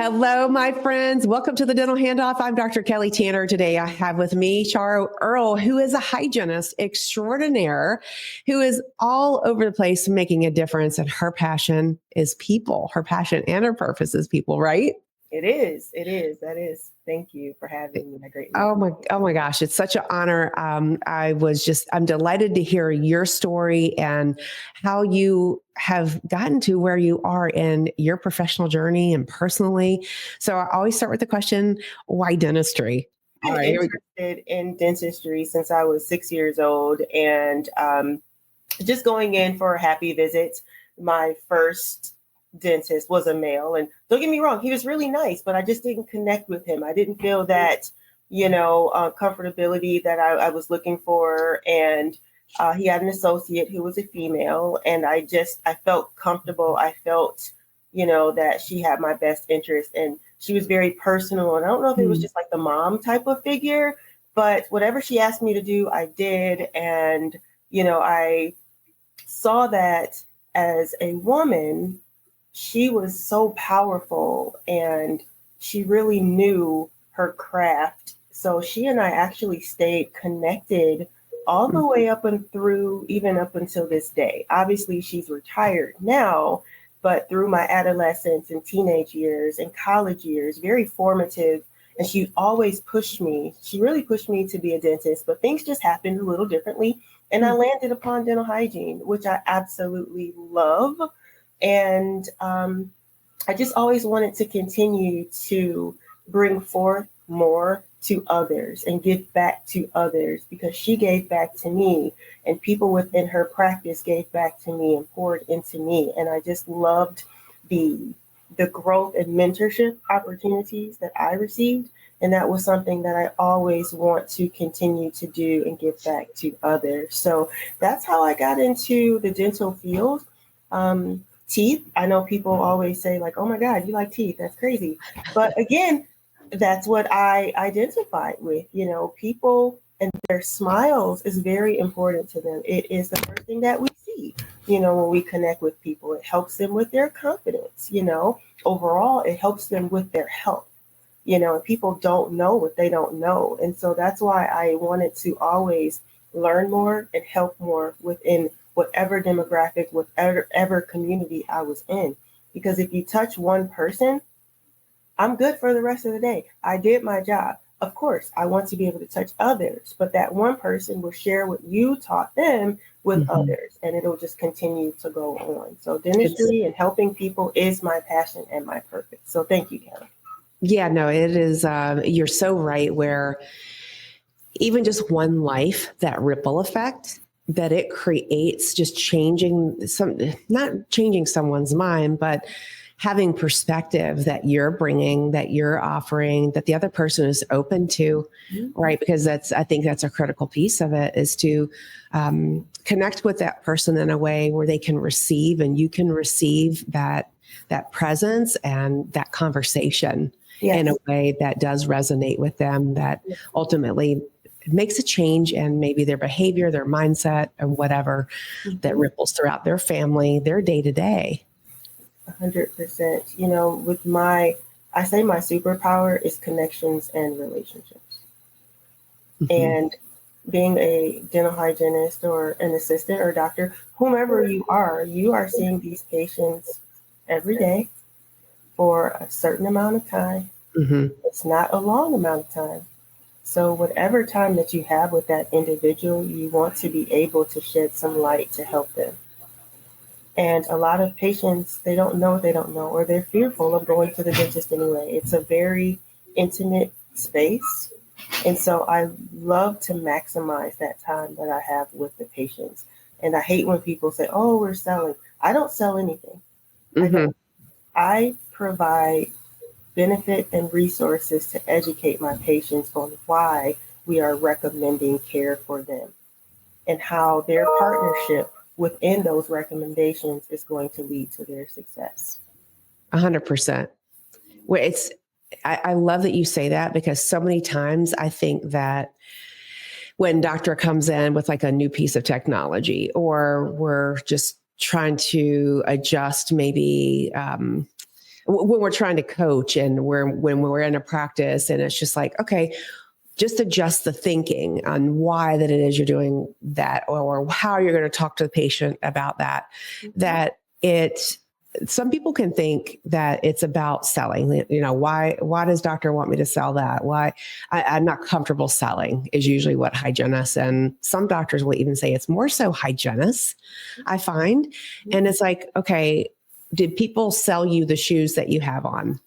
Hello, my friends. Welcome to the Dental Handoff. I'm Dr. Kelly Tanner. Today I have with me Charo Earle, who is a hygienist extraordinaire, who is all over the place making a difference. And her passion is people. Her passion and her purpose is people, right? It is. It is. That is. Thank you for having me. I greatly Oh my gosh. It's such an honor. I'm delighted to hear your story and how you have gotten to where you are in your professional journey and personally. So I always start with the question, why dentistry? I've been interested in dentistry since I was 6 years old, and just going in for a happy visit. My first dentist was a male, and don't get me wrong, he was really nice, but I just didn't connect with him. I didn't feel that, comfortability that I was looking for. And he had an associate who was a female, and I felt comfortable. I felt, that she had my best interest, and she was very personal. And I don't know if it was just like the mom type of figure, but whatever she asked me to do, I did. And, I saw that as a woman, she was so powerful and she really knew her craft. So she and I actually stayed connected all the way up and through, even up until this day. Obviously, she's retired now, but through my adolescence and teenage years and college years, very formative. And she always pushed me. She really pushed me to be a dentist, but things just happened a little differently. And I landed upon dental hygiene, which I absolutely love. And I just always wanted to continue to bring forth more to others and give back to others, because she gave back to me, and people within her practice gave back to me and poured into me. And I just loved the growth and mentorship opportunities that I received. And that was something that I always want to continue to do and give back to others. So that's how I got into the dental field. Teeth. I know people always say like, oh my God, you like teeth. That's crazy. But again, that's what I identified with. People and their smiles is very important to them. It is the first thing that we see, when we connect with people. It helps them with their confidence, overall, it helps them with their health, and people don't know what they don't know. And so that's why I wanted to always learn more and help more within whatever demographic, whatever community I was in. Because if you touch one person, I'm good for the rest of the day. I did my job. Of course, I want to be able to touch others, but that one person will share what you taught them with others, and it'll just continue to go on. So dentistry and helping people is my passion and my purpose. So thank you, Kelly. Yeah, no, it is. You're so right, where even just one life, that ripple effect that it creates, just not changing someone's mind, but having perspective that you're bringing, that you're offering, that the other person is open to, right? Because I think that's a critical piece of it, is to connect with that person in a way where they can receive, and you can receive that presence and that conversation in a way that does resonate with them, that ultimately makes a change in maybe their behavior, their mindset, or whatever that ripples throughout their family, their day to day. 100%. I say my superpower is connections and relationships. And being a dental hygienist or an assistant or doctor, whomever you are seeing these patients every day for a certain amount of time. It's not a long amount of time. So whatever time that you have with that individual, you want to be able to shed some light to help them. And a lot of patients, they don't know what they don't know, or they're fearful of going to the dentist anyway. It's a very intimate space. And so I love to maximize that time that I have with the patients. And I hate when people say, oh, we're selling. I don't sell anything. I provide benefit and resources to educate my patients on why we are recommending care for them and how their partnership within those recommendations is going to lead to their success. 100%. Well, I love that you say that, because so many times I think that when doctor comes in with like a new piece of technology, or we're just trying to adjust maybe when we're trying to coach and when we're in a practice and it's just like, okay, just adjust the thinking on why that it is you're doing that, or how you're going to talk to the patient about that, that some people can think that it's about selling. You know, why does doctor want me to sell that? Why I'm not comfortable selling is usually what hygienists, and some doctors will even say it's more so hygienists, I find. And it's like, okay, did people sell you the shoes that you have on?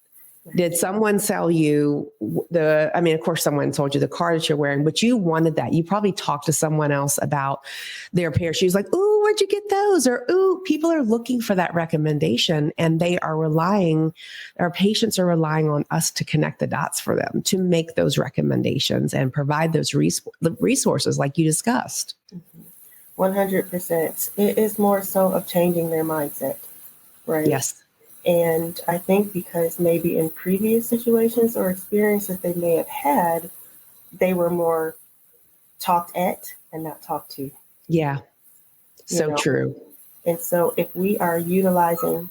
Did someone sell you of course someone told you the car that you're wearing, but you wanted that. You probably talked to someone else about their pair of shoes, like, ooh, where'd you get those? Or, ooh, people are looking for that recommendation, and our patients are relying on us to connect the dots for them, to make those recommendations and provide those resources like you discussed. 100%. It is more so of changing their mindset, right? Yes. And I think because maybe in previous situations or experiences they may have had, they were more talked at and not talked to. Yeah. So true. And so if we are utilizing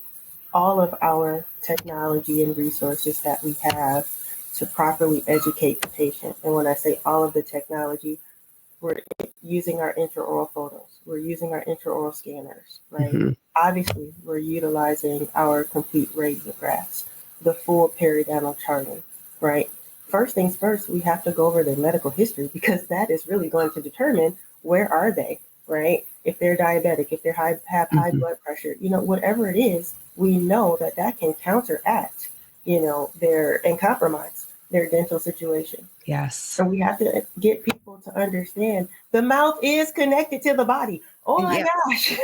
all of our technology and resources that we have to properly educate the patient, and when I say all of the technology, we're using our intraoral photos, we're using our intraoral scanners, right? Mm-hmm. Obviously, we're utilizing our complete radiographs, the full periodontal charting, right? First things first, we have to go over their medical history, because that is really going to determine where are they, right? If they're diabetic, if they have high blood pressure, whatever it is, we know that can counteract, and compromise their dental situation. Yes. And we have to get people to understand the mouth is connected to the body. Oh my gosh.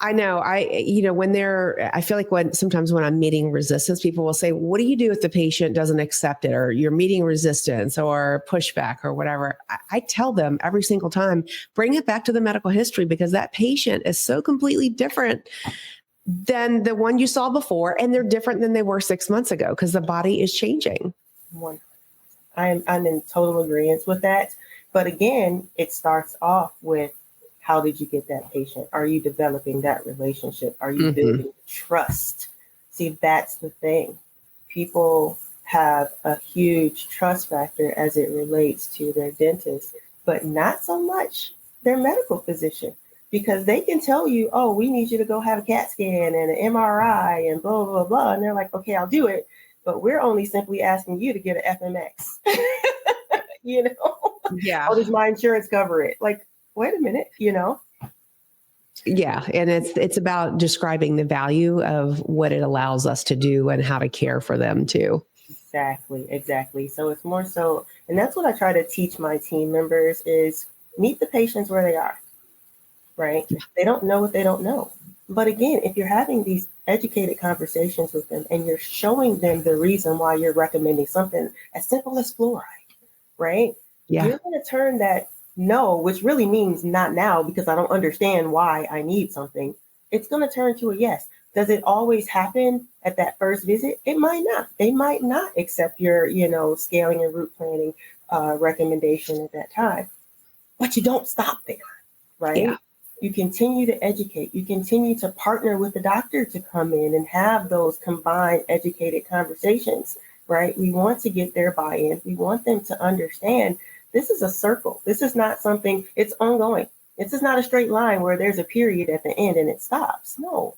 I know. I feel like sometimes when I'm meeting resistance, people will say, what do you do if the patient doesn't accept it, or you're meeting resistance or pushback or whatever? I tell them every single time, bring it back to the medical history, because that patient is so completely different than the one you saw before, and they're different than they were 6 months ago, because the body is changing. I'm in total agreement with that. But again, it starts off with, how did you get that patient? Are you developing that relationship? Are you building trust? See, that's the thing. People have a huge trust factor as it relates to their dentist, but not so much their medical physician, because they can tell you, oh, we need you to go have a CAT scan and an MRI and blah, blah, blah. And they're like, okay, I'll do it. But we're only simply asking you to get an FMX. Yeah. Oh, does my insurance cover it? Like, wait a minute, Yeah. And it's about describing the value of what it allows us to do and how to care for them too. Exactly. So it's more so, and that's what I try to teach my team members, is meet the patients where they are, right? Yeah. They don't know what they don't know. But again, if you're having these educated conversations with them and you're showing them the reason why you're recommending something as simple as fluoride, right? Yeah. You're going to turn that no, which really means not now because I don't understand why I need something. It's going to turn to a yes. Does it always happen at that first visit? It might not. They might not accept your, scaling and root planning recommendation at that time. But you don't stop there, right? Yeah. You continue to educate. You continue to partner with the doctor to come in and have those combined educated conversations, right? We want to get their buy-in. We want them to understand this is a circle. This is not something, it's ongoing. This is not a straight line where there's a period at the end and it stops. No,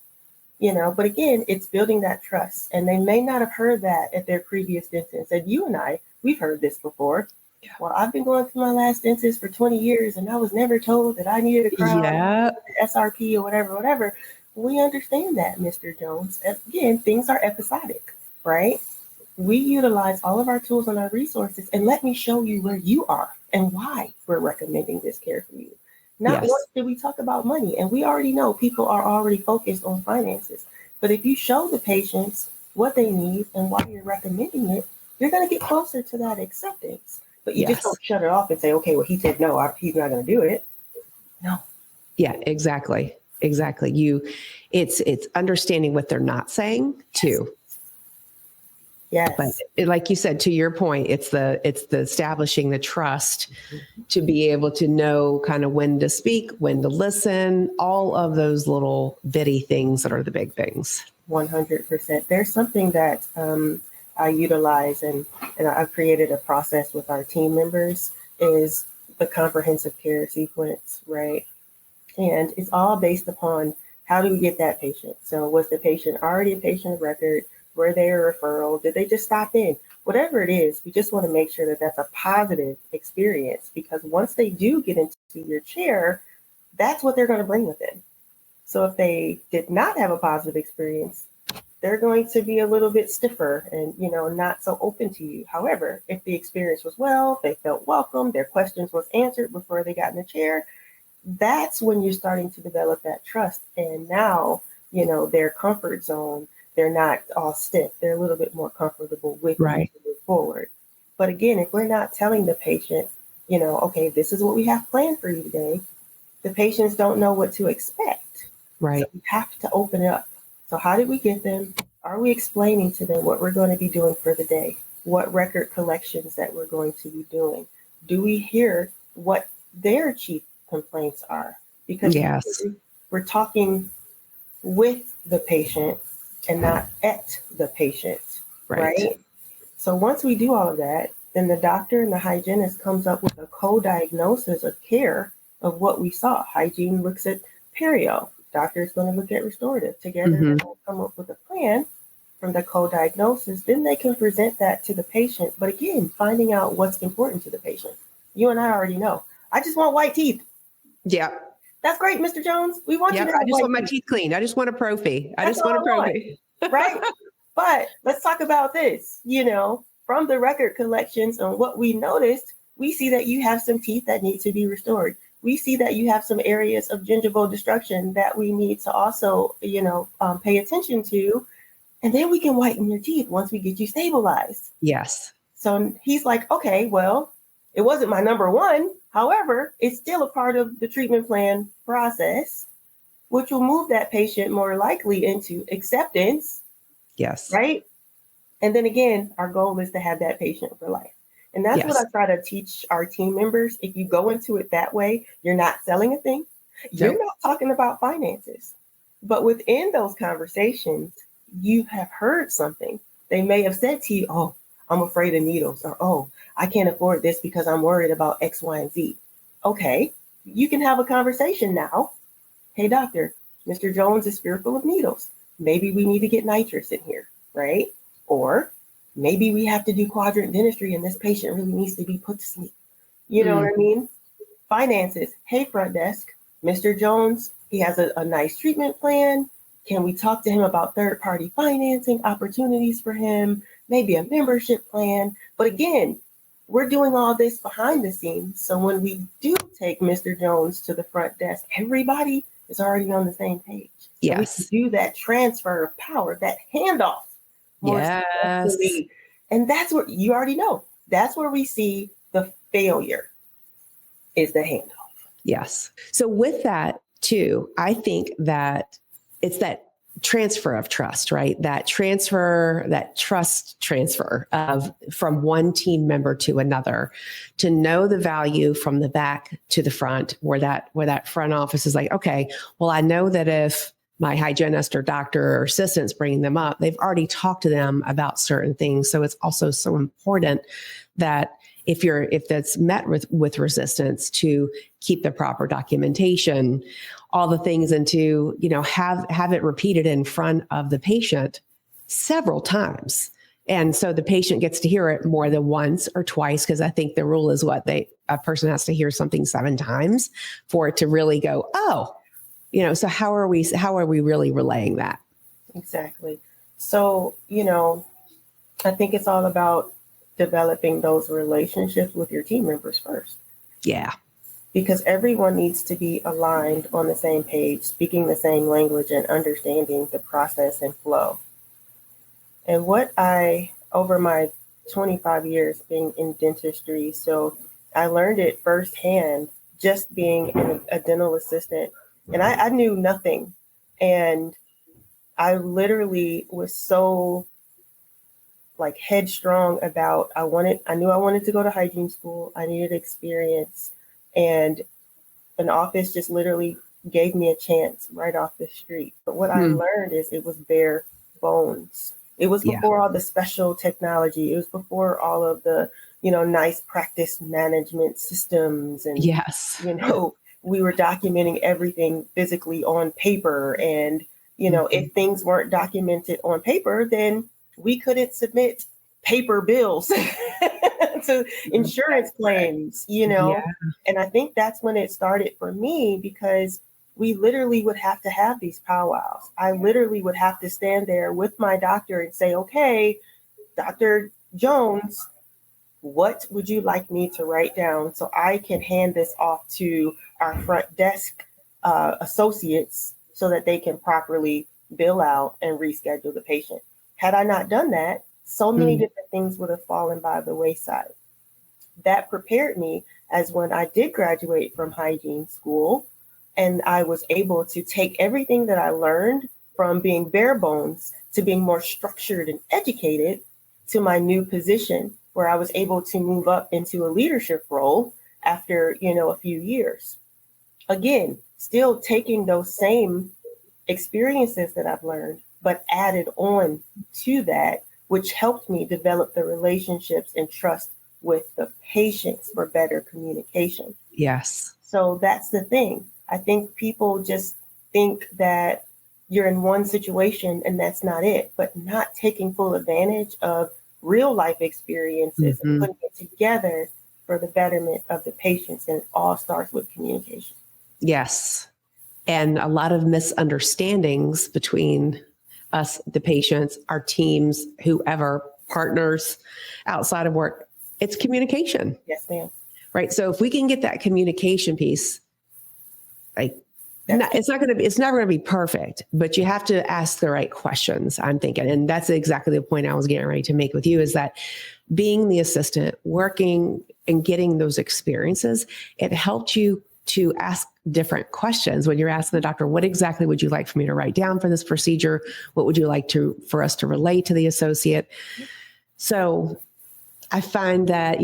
but again, it's building that trust. And they may not have heard that at their previous dentist. And you and I, we've heard this before. Yeah. Well, I've been going to my last dentist for 20 years and I was never told that I needed a crown, SRP or whatever. We understand that, Mr. Jones. Again, things are episodic, right? We utilize all of our tools and our resources, and let me show you where you are and why we're recommending this care for you. Not once did we talk about money, and we already know people are already focused on finances. But if you show the patients what they need and why you're recommending it, you're going to get closer to that acceptance. But you just don't shut it off and say, okay, well, he said no, he's not going to do it. No. Yeah, exactly. It's understanding what they're not saying too. Yes. But like you said, to your point, it's the establishing the trust to be able to know kind of when to speak, when to listen, all of those little bitty things that are the big things. 100%. There's something that I utilize and I've created a process with our team members is the comprehensive care sequence, right? And it's all based upon how do we get that patient? So was the patient already a patient of record? Were they a referral? Did they just stop in? Whatever it is, we just want to make sure that that's a positive experience, because once they do get into your chair, that's what they're going to bring with them. So if they did not have a positive experience, they're going to be a little bit stiffer and, not so open to you. However, if the experience was well, they felt welcome, their questions was answered before they got in the chair, that's when you're starting to develop that trust. And now, their comfort zone, they're not all stiff. They're a little bit more comfortable with you to move forward. But again, if we're not telling the patient, okay, this is what we have planned for you today, the patients don't know what to expect. Right. So we have to open it up. So how did we get them? Are we explaining to them what we're going to be doing for the day? What record collections that we're going to be doing? Do we hear what their chief complaints are? Because we're talking with the patient and not at the patient, right? So once we do all of that, then the doctor and the hygienist comes up with a co-diagnosis of care of what we saw. Hygiene looks at perio. Doctor is going to look at restorative. Together, they're going to come up with a plan from the co-diagnosis. Then they can present that to the patient. But again, finding out what's important to the patient. You and I already know. I just want white teeth. Yeah. That's great, Mr. Jones. We want you to have I just want my teeth. teeth cleaned. I just want a prophy. I just want a prophy. Right? But let's talk about this. From the record collections and what we noticed, we see that you have some teeth that need to be restored. We see that you have some areas of gingival destruction that we need to also, pay attention to. And then we can whiten your teeth once we get you stabilized. Yes. So he's like, okay, well, it wasn't my number one. However, it's still a part of the treatment plan process, which will move that patient more likely into acceptance. Yes. Right. And then again, our goal is to have that patient for life. And that's what I try to teach our team members. If you go into it that way, you're not selling a thing. You're not talking about finances. But within those conversations, you have heard something. They may have said to you, oh, I'm afraid of needles, or, oh, I can't afford this because I'm worried about X, Y, and Z. Okay, you can have a conversation now. Hey, doctor, Mr. Jones is fearful of needles. Maybe we need to get nitrous in here, right? Or maybe we have to do quadrant dentistry and this patient really needs to be put to sleep. You know what I mean? Finances. Hey, front desk, Mr. Jones, he has a nice treatment plan. Can we talk to him about third-party financing opportunities for him? Maybe a membership plan. But again, we're doing all this behind the scenes. So when we do take Mr. Jones to the front desk, everybody is already on the same page. So we can do that transfer of power, that handoff more successfully. And that's what you already know. That's where we see the failure is the handoff. Yes. So with that too, I think that it's that transfer of trust, right? That transfer, that trust transfer of from one team member to another, to know the value from the back to the front, where that front office is like, okay, well, I know that if my hygienist or doctor or assistant's bringing them up, they've already talked to them about certain things. So it's also so important that if that's met with resistance, to keep the proper documentation, all the things, and to, have it repeated in front of the patient several times. And so the patient gets to hear it more than once or twice, because I think the rule is a person has to hear something 7 times for it to really go, oh, so how are we really relaying that? Exactly. So, I think it's all about developing those relationships with your team members first. Yeah. Because everyone needs to be aligned on the same page, speaking the same language and understanding the process and flow. And over my 25 years being in dentistry, so I learned it firsthand, just being a dental assistant. And I knew nothing. And I literally was so like headstrong about, I knew I wanted to go to hygiene school. I needed experience, and an office just literally gave me a chance right off the street. But what I learned is it was bare bones. It was Yeah. before all the special technology. It was before all of the, nice practice management systems. And, Yes. we were documenting everything physically on paper. And, if things weren't documented on paper, then we couldn't submit paper bills to insurance claims, Yeah. And I think that's when it started for me, because we literally would have to have these powwows. I literally would have to stand there with my doctor and say, okay, Dr. Jones, what would you like me to write down so I can hand this off to our front desk associates so that they can properly bill out and reschedule the patient? Had I not done that, so many different things would have fallen by the wayside. That prepared me as when I did graduate from hygiene school, and I was able to take everything that I learned from being bare bones to being more structured and educated to my new position, where I was able to move up into a leadership role after, a few years. Again, still taking those same experiences that I've learned, but added on to that, which helped me develop the relationships and trust with the patients for better communication. Yes. So that's the thing. I think people just think that you're in one situation and that's not it, but not taking full advantage of real life experiences and putting it together for the betterment of the patients. And it all starts with communication. Yes. And a lot of misunderstandings between us, the patients, our teams, whoever, partners outside of work. It's communication. Yes, ma'am. Right. So if we can get that communication piece, it's never going to be perfect, but you have to ask the right questions, I'm thinking. And that's exactly the point I was getting ready to make with you, is that being the assistant, working and getting those experiences, it helped you to ask different questions when you're asking the doctor, what exactly would you like for me to write down for this procedure? What would you like for us to relay to the associate? So I find that,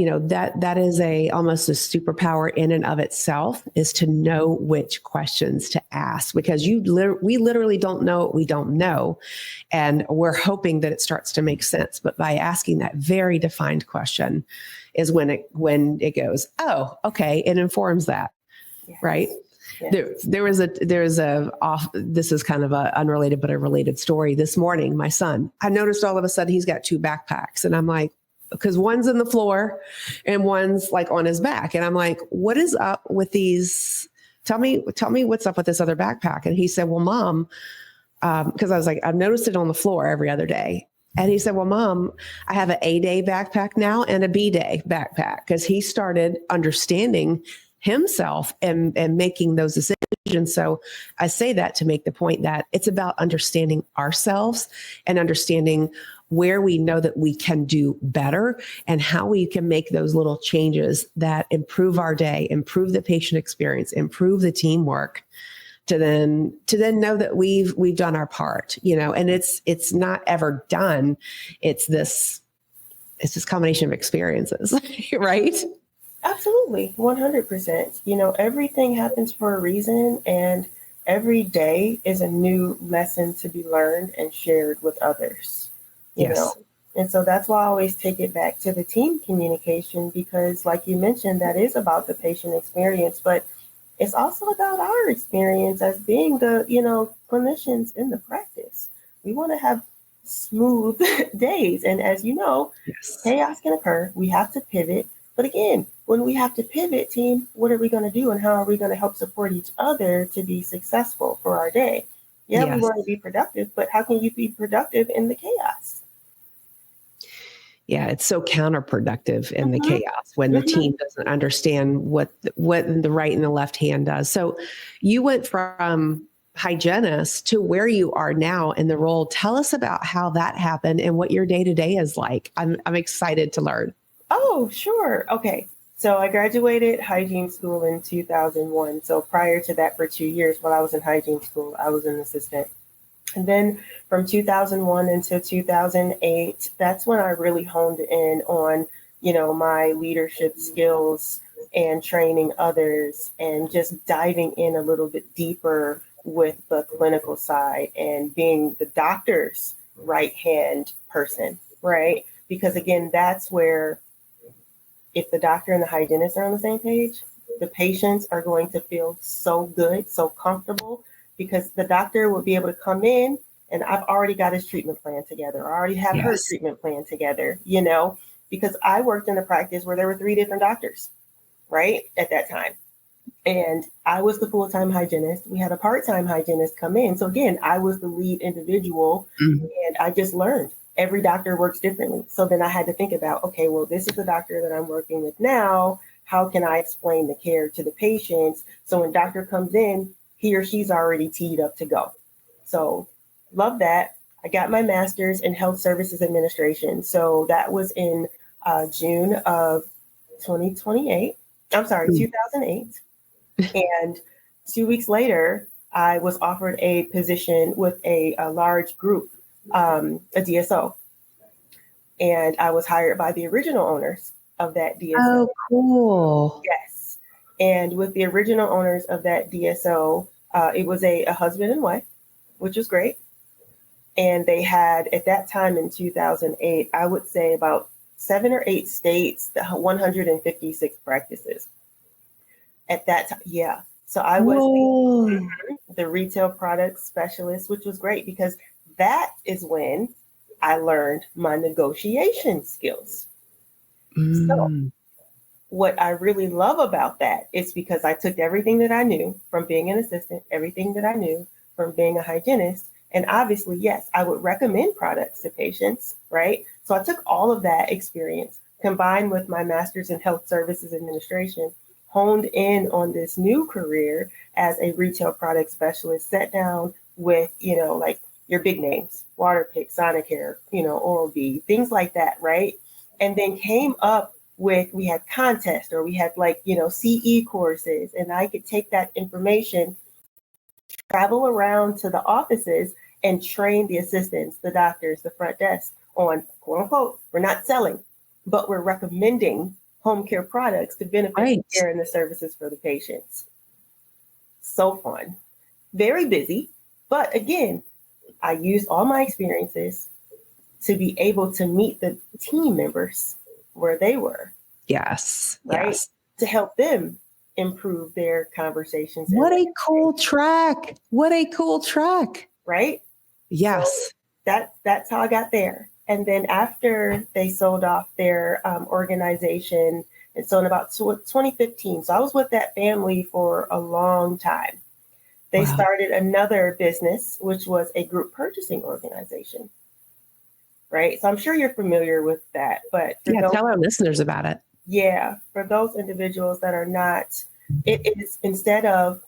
that is almost a superpower in and of itself, is to know which questions to ask, because we literally don't know what we don't know. And we're hoping that it starts to make sense. But by asking that very defined question is when it goes, oh, okay, it informs that. Yes. Right. Yes. This is kind of a unrelated, but a related story. This morning, my son, I noticed all of a sudden he's got 2 backpacks, and I'm like, because one's in the floor and one's like on his back. And I'm like, what is up with these? Tell me what's up with this other backpack. And he said, well, Mom, because I was like, I've noticed it on the floor every other day. And he said, well, Mom, I have an A-day backpack now and a B-day backpack, because he started understanding himself and making those decisions. So I say that to make the point that it's about understanding ourselves and understanding where we know that we can do better and how we can make those little changes that improve our day, improve the patient experience, improve the teamwork, to then know that we've done our part, and it's not ever done. It's this combination of experiences, right? Absolutely. 100%. Everything happens for a reason, and every day is a new lesson to be learned and shared with others. You know, and so that's why I always take it back to the team communication, because like you mentioned, that is about the patient experience, but it's also about our experience as being the, clinicians in the practice. We want to have smooth days. And as you know, chaos can occur. We have to pivot. But again, when we have to pivot, team, what are we going to do, and how are we going to help support each other to be successful for our day? We want to be productive, but how can you be productive in the chaos? Yeah, it's so counterproductive in the chaos when the team doesn't understand what the right and the left hand does. So you went from hygienist to where you are now in the role. Tell us about how that happened and what your day-to-day is like. I'm excited to learn. Oh, sure. Okay. So I graduated hygiene school in 2001. So prior to that, for 2 years while I was in hygiene school, I was an assistant. And then from 2001 until 2008, that's when I really honed in on, my leadership skills and training others and just diving in a little bit deeper with the clinical side and being the doctor's right hand person, right? Because again, that's where if the doctor and the hygienist are on the same page, the patients are going to feel so good, so comfortable, because the doctor will be able to come in and I've already got his treatment plan together. I already have her treatment plan together, because I worked in a practice where there were 3 different doctors, right, at that time. And I was the full-time hygienist. We had a part-time hygienist come in. So again, I was the lead individual and I just learned. Every doctor works differently. So then I had to think about, okay, well, this is the doctor that I'm working with now. How can I explain the care to the patients? So when doctor comes in, he or she's already teed up to go. So love that. I got my master's in health services administration. So that was in June of 2008. And 2 weeks later, I was offered a position with a large group, a DSO. And I was hired by the original owners of that DSO. Oh, cool. Yes. And with the original owners of that DSO, it was a husband and wife, which was great. And they had, at that time in 2008, I would say about 7 or 8 states, 156 practices. At that time, yeah. So I was the retail product specialist, which was great because that is when I learned my negotiation skills. So what I really love about that is because I took everything that I knew from being an assistant, everything that I knew from being a hygienist, and obviously, yes, I would recommend products to patients, right? So I took all of that experience combined with my master's in health services administration, honed in on this new career as a retail product specialist, sat down with, like your big names, Waterpik, Sonicare, Oral-B, things like that, right? And then came up with, we had contests or we had CE courses, and I could take that information, travel around to the offices and train the assistants, the doctors, the front desk on, quote unquote, we're not selling, but we're recommending home care products to benefit the care and the services for the patients. So fun, very busy. But again, I used all my experiences to be able to meet the team members where they were. Yes. Right. Yes. To help them improve their conversations. What a cool track. What a cool track. Right. Yes. So that's how I got there. And then after they sold off their organization, and so in about 2015, so I was with that family for a long time. They started another business, which was a group purchasing organization. Right. So I'm sure you're familiar with that. But tell our listeners about it. Yeah. For those individuals that are not, it is instead of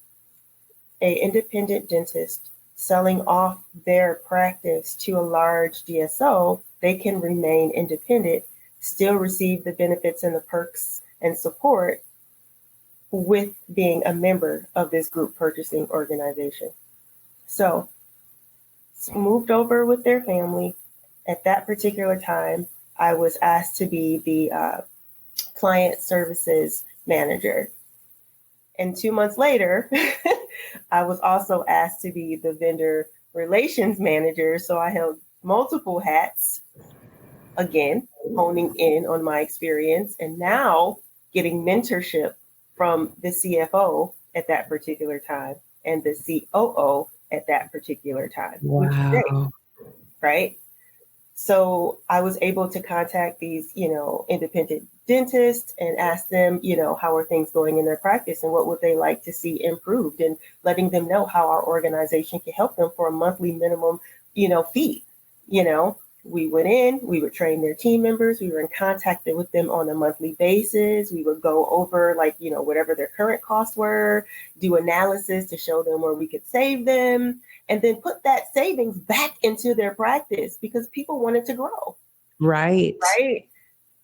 an independent dentist selling off their practice to a large DSO, they can remain independent, still receive the benefits and the perks and support with being a member of this group purchasing organization. So moved over with their family. At that particular time, I was asked to be the client services manager. And 2 months later, I was also asked to be the vendor relations manager. So I held multiple hats, again, honing in on my experience and now getting mentorship from the CFO at that particular time and the COO at that particular time. Which is great, right? So I was able to contact these, independent dentists and ask them, how are things going in their practice and what would they like to see improved, and letting them know how our organization can help them for a monthly minimum, fee. We went in, we would train their team members. We were in contact with them on a monthly basis. We would go over whatever their current costs were, do analysis to show them where we could save them, and then put that savings back into their practice because people wanted to grow. Right.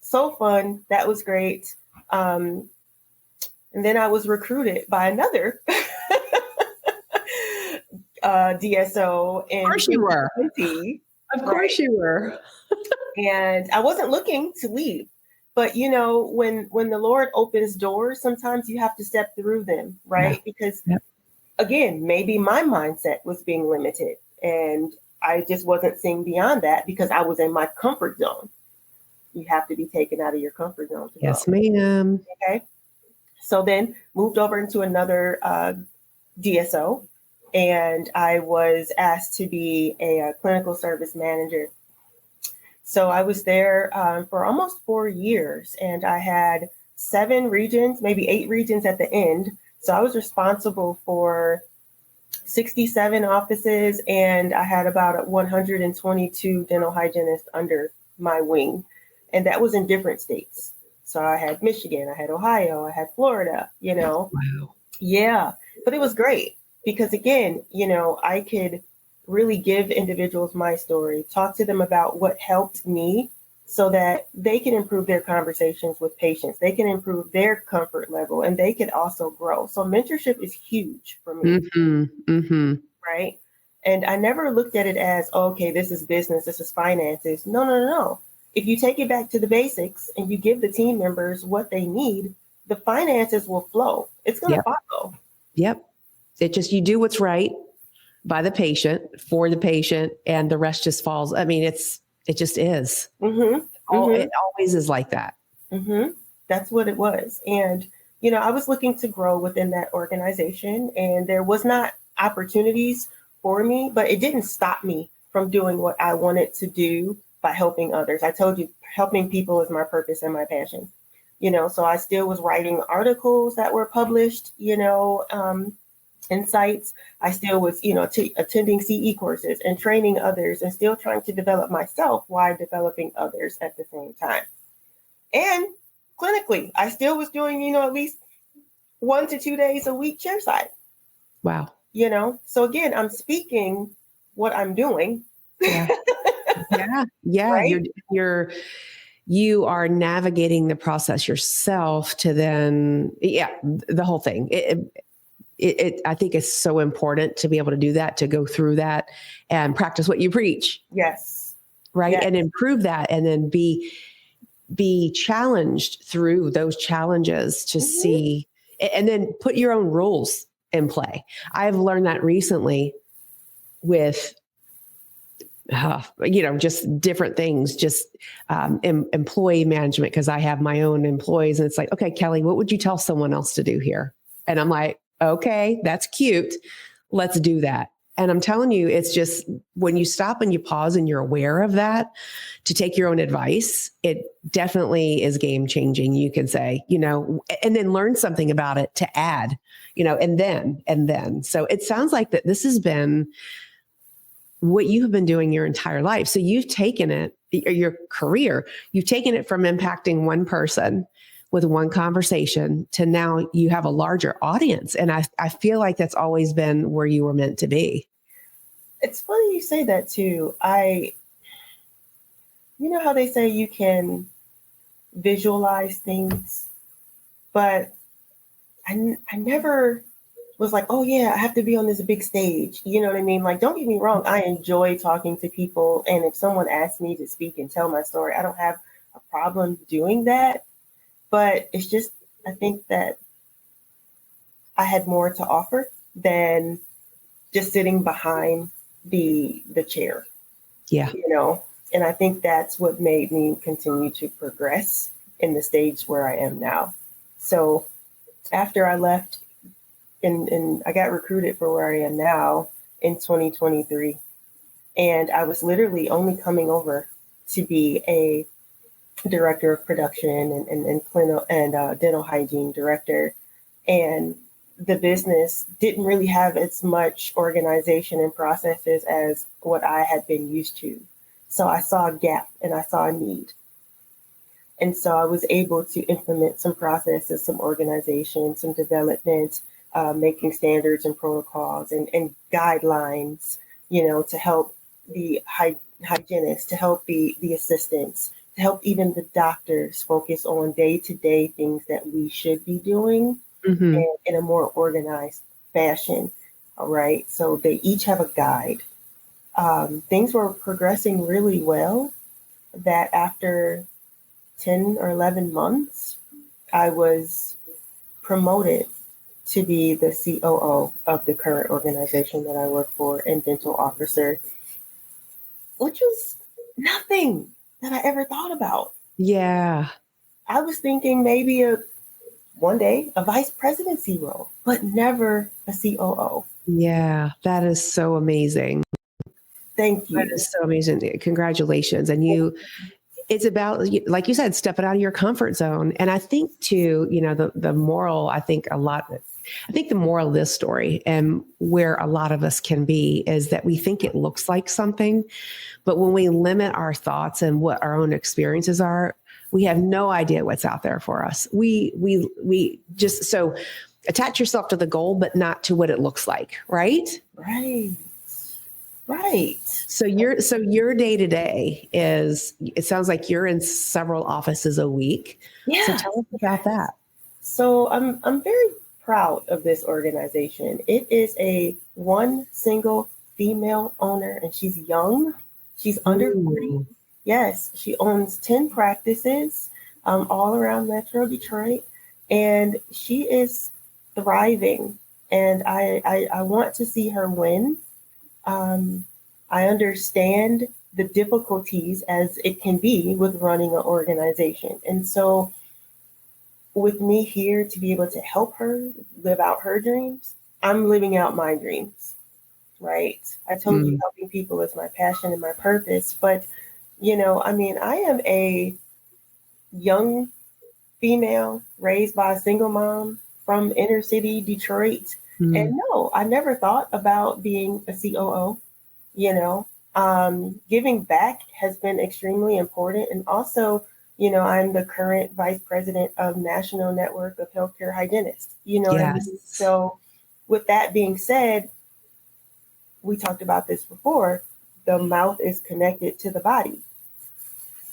So fun. That was great. And then I was recruited by another DSO in Of course you were. 2020. Of course you were. And I wasn't looking to leave. But when the Lord opens doors, sometimes you have to step through them, right? Yeah. Because Yep. again, maybe my mindset was being limited and I just wasn't seeing beyond that because I was in my comfort zone. You have to be taken out of your comfort zone to Yes, grow. ma'am. Okay. So then moved over into another DSO, and I was asked to be a clinical service manager. So I was there for almost 4 years, and I had 7 regions, maybe 8 regions at the end. So I was responsible for 67 offices, and I had about 122 dental hygienists under my wing. And that was in different states. So I had Michigan, I had Ohio, I had Florida, Wow. Yeah, but it was great because again, I could really give individuals my story, talk to them about what helped me so that they can improve their conversations with patients. They can improve their comfort level and they can also grow. So mentorship is huge for me, right? And I never looked at it as, okay, this is business, this is finances. No, no, no, no. If you take it back to the basics and you give the team members what they need, the finances will flow. It's going to follow. Yep. You do what's right by the patient, for the patient, and the rest just falls. I mean, it just is. Mm-hmm. It always is like that. Mm-hmm. That's what it was. And, I was looking to grow within that organization and there was not opportunities for me, but it didn't stop me from doing what I wanted to do by helping others. I told you, helping people is my purpose and my passion. So I still was writing articles that were published, in sites. I still was, attending CE courses and training others and still trying to develop myself while developing others at the same time. And clinically, I still was doing, at least 1 to 2 days a week chairside. Wow. So again, I'm speaking what I'm doing. Yeah. Yeah. Right? You are navigating the process yourself to then, the whole thing. I think it's so important to be able to do that, to go through that and practice what you preach. Yes. Right. Yes. And improve that and then be challenged through those challenges to see, and then put your own rules in play. I've learned that recently with just different things, just employee management, because I have my own employees and it's like, okay, Kelly, what would you tell someone else to do here? And I'm like, okay, that's cute. Let's do that. And I'm telling you, it's just when you stop and you pause and you're aware of that to take your own advice, it definitely is game changing. You can say, and then learn something about it to add, and then. So it sounds like that this has been what you have been doing your entire life. So you've taken it, your career, you've taken it from impacting one person with one conversation to now you have a larger audience. And I feel like that's always been where you were meant to be. It's funny you say that too. You know how they say you can visualize things, but I never was like, oh yeah, I have to be on this big stage. You know what I mean? Like, don't get me wrong. I enjoy talking to people. And if someone asks me to speak and tell my story, I don't have a problem doing that. But it's just, I think that I had more to offer than just sitting behind the chair. Yeah. And I think that's what made me continue to progress in the stage where I am now. So after I left and I got recruited for where I am now in 2023, and I was literally only coming over to be a director of production and clinical and dental hygiene director. And the business didn't really have as much organization and processes as what I had been used to. So I saw a gap and I saw a need. And so I was able to implement some processes, some organization, some development, making standards and protocols and guidelines, to help the hygienists, to help the assistants, to help even the doctors focus on day-to-day things that we should be doing in a more organized fashion. All right. So they each have a guide. Things were progressing really well that after 10 or 11 months, I was promoted to be the COO of the current organization that I work for and dental officer, which was nothing that I ever thought about. Yeah. I was thinking maybe one day a vice presidency role, but never a COO. Yeah. That is so amazing. Thank That you. is so amazing. Congratulations. And it's about, like you said, stepping out of your comfort zone. And I think too, the moral, I think the moral of this story and where a lot of us can be is that we think it looks like something, but when we limit our thoughts and what our own experiences are, we have no idea what's out there for us. We just, so attach yourself to the goal, but not to what it looks like. Right. Right. Right. So your day to day is, it sounds like you're in several offices a week. Yeah. So tell us about that. So I'm very proud of this organization. It is a one single female owner, and she's young. She's under 40. Yes, she owns 10 practices all around Metro Detroit, and she is thriving. And I want to see her win. I understand the difficulties as it can be with running an organization. And so with me here to be able to help her live out her dreams, I'm living out my dreams, right? I told you helping people is my passion and my purpose, but I am a young female raised by a single mom from inner city Detroit. And no, I never thought about being a COO. Giving back has been extremely important. And also, I'm the current vice president of National Network of Healthcare Hygienists. You know what I mean? So with that being said, we talked about this before, the mouth is connected to the body.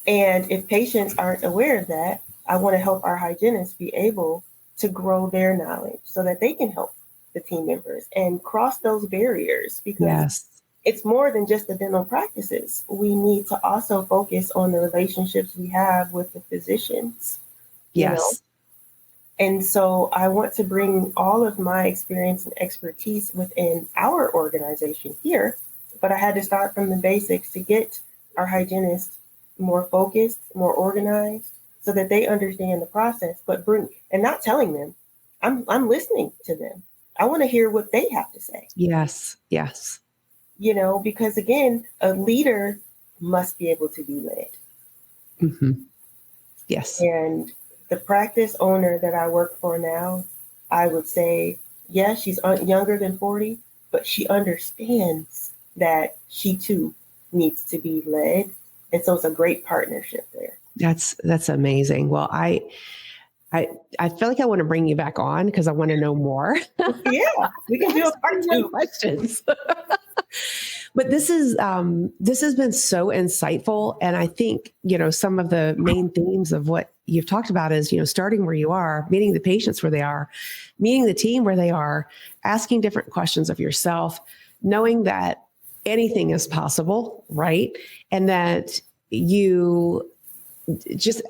And if patients aren't aware of that, I want to help our hygienists be able to grow their knowledge so that they can help the team members and cross those barriers, because it's more than just the dental practices. We need to also focus on the relationships we have with the physicians. And so I want to bring all of my experience and expertise within our organization here, but I had to start from the basics to get our hygienists more focused, more organized, so that they understand the process, but not telling them, I'm listening to them. I want to hear what they have to say. Yes. Because again, a leader must be able to be led. Yes. And the practice owner that I work for now, I would say, she's younger than 40, but she understands that she too needs to be led. And so it's a great partnership there. That's amazing. Well, I feel like I want to bring you back on because I want to know more. Yeah, we can do a part 2 questions. But this has been so insightful. And I think, some of the main themes of what you've talked about is, starting where you are, meeting the patients where they are, meeting the team where they are, asking different questions of yourself, knowing that anything is possible, right? And that you just,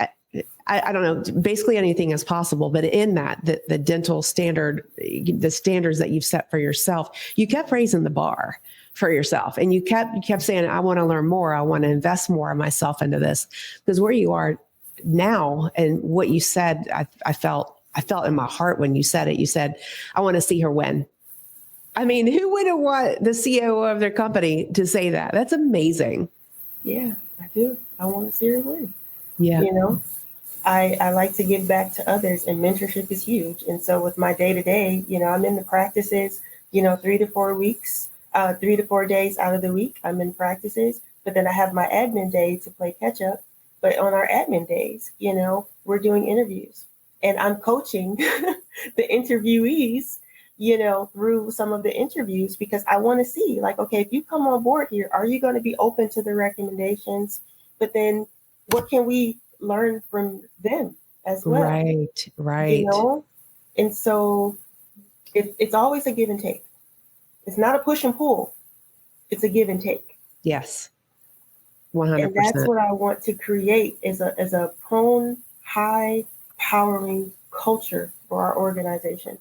I don't know, basically anything is possible, but in that, the dental standard, the standards that you've set for yourself, you kept raising the bar for yourself. And you kept saying, I want to learn more. I want to invest more of myself into this, because where you are now and what you said, I felt in my heart when you said it. You said, I want to see her win. I mean, who wouldn't want the CEO of their company to say that? That's amazing. Yeah, I do. I want to see her win. Yeah. I like to give back to others, and mentorship is huge. And so with my day to day, I'm in the practices, 3 to 4 weeks, 3 to 4 days out of the week, I'm in practices, but then I have my admin day to play catch up. But on our admin days, we're doing interviews, and I'm coaching the interviewees, through some of the interviews, because I want to see, like, okay, if you come on board here, are you going to be open to the recommendations? But then what can we learn from them as well? Right. And so it's always a give and take. It's not a push and pull. It's a give and take. Yes. 100%. And that's what I want to create is a prone, high powering culture for our organization.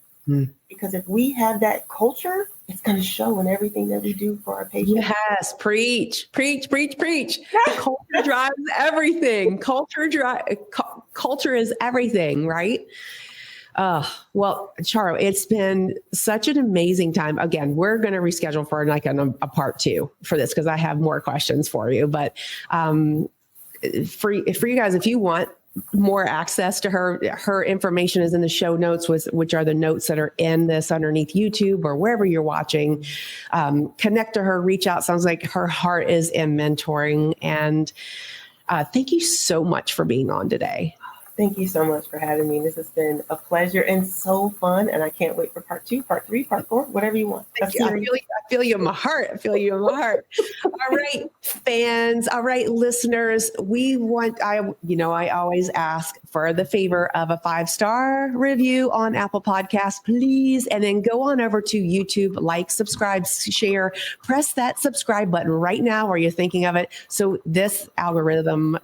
Because if we have that culture, it's going to show in everything that we do for our patients. Yes, preach. Culture drives everything. Culture is everything, right? Well, Charo, it's been such an amazing time. Again, we're going to reschedule for like a part 2 for this because I have more questions for you. But for you guys, if you want more access to her information is in the show notes, which are the notes that are in this underneath YouTube or wherever you're watching. Connect to her, reach out. Sounds like her heart is in mentoring. And thank you so much for being on today. Thank you so much for having me. This has been a pleasure and so fun. And I can't wait for part 2, part 3, part 4, whatever you want. I feel you in my heart. All right, fans. All right, listeners. I always ask for the favor of a 5-star review on Apple Podcasts, please. And then go on over to YouTube, like, subscribe, share, press that subscribe button right now where you're thinking of it. So this algorithm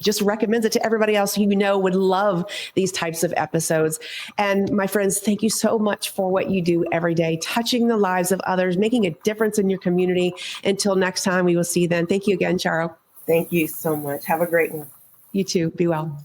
just recommends it to everybody else who would love these types of episodes. And my friends, thank you so much for what you do every day, touching the lives of others, making a difference in your community. Until next time, we will see you then. Thank you again, Charo. Thank you so much. Have a great one. You too. Be well.